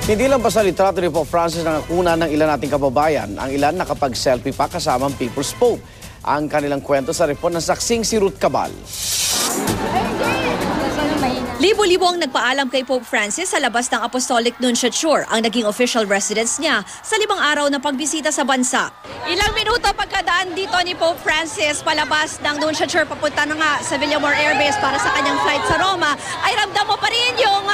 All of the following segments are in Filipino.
Hindi lang basta litrato ni Pope Francis na nakuna ng ilan nating kababayan, ang ilan nakapag-selfie pa kasama ang People's Pope. Ang kanilang kwento sa report ng saksing si Ruth Cabal. Libo-libo ang nagpaalam kay Pope Francis sa labas ng Apostolic Nunciature, ang naging official residence niya sa 5 araw na pagbisita sa bansa. Ilang minuto pagkadaan dito ni Pope Francis palabas ng Nunciature papunta na nga sa Villamor Air Base para sa kanyang flight sa Roma, ay ramdam mo pa rin yung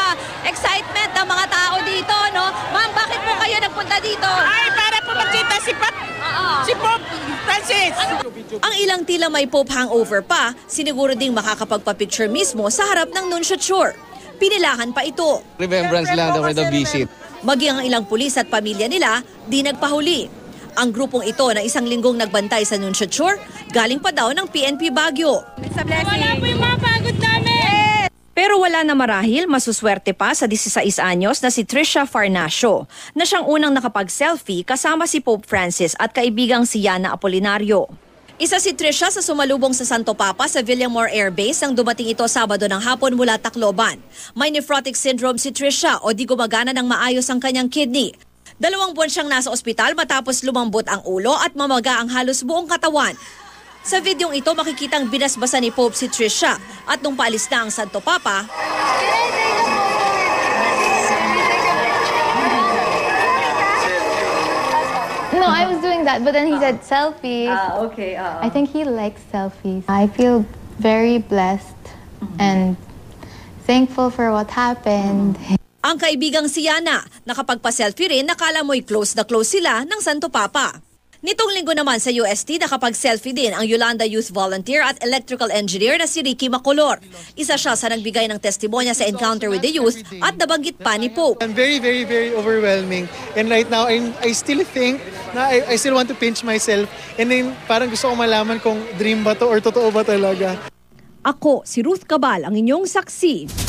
excitement ng mga tao dito, no? Ma'am, bakit po kayo nagpunta dito? Ay, para po magkita si Pope Francis. Ang ilang tila may Pope hangover pa, siniguro ding makakapagpa-picture mismo sa harap ng Nunciature. Pinilahan pa ito. Remembrance lang for the visit. Maging ang ilang pulis at pamilya nila, di nagpahuli. Ang grupong ito na isang linggong nagbantay sa Nunciature, galing pa daw ng PNP Baguio. Wala po yung mga pagod namin. Pero wala na marahil, masuswerte pa sa 16 anyos na si Trisha Farnacio, na siyang unang nakapag-selfie kasama si Pope Francis at kaibigang si Yana Apolinario. Isa si Trisha sa sumalubong sa Santo Papa sa Villamor Air Base nang dumating ito Sabado ng hapon mula Tacloban. May nephrotic syndrome si Trisha o di gumagana ng maayos ang kanyang kidney. 2 buwan siyang nasa ospital matapos lumambot ang ulo at mamaga ang halos buong katawan. Sa videong ito makikitang binasbasa ni Pope si Trisha at nung paalis na ang Santo Papa, No, I was doing that, but then he said selfie. okay. I think he likes selfies. I feel very blessed and thankful for what happened. Ang kaibigang si Yana, nakapagpa-selfie rin, nakala mo'y close na close sila ng Santo Papa. Nitong linggo naman sa UST, nakapag-selfie din ang Yolanda Youth Volunteer at Electrical Engineer na si Ricky Macolor. Isa siya sa nagbigay ng testimonya sa Encounter with the Youth at nabanggit pa ni Pope. I'm very overwhelming. And right now, I still think na I still want to pinch myself. And then parang gusto ko malaman kung dream ba to or totoo ba talaga. Ako, si Ruth Cabal, ang inyong saksi.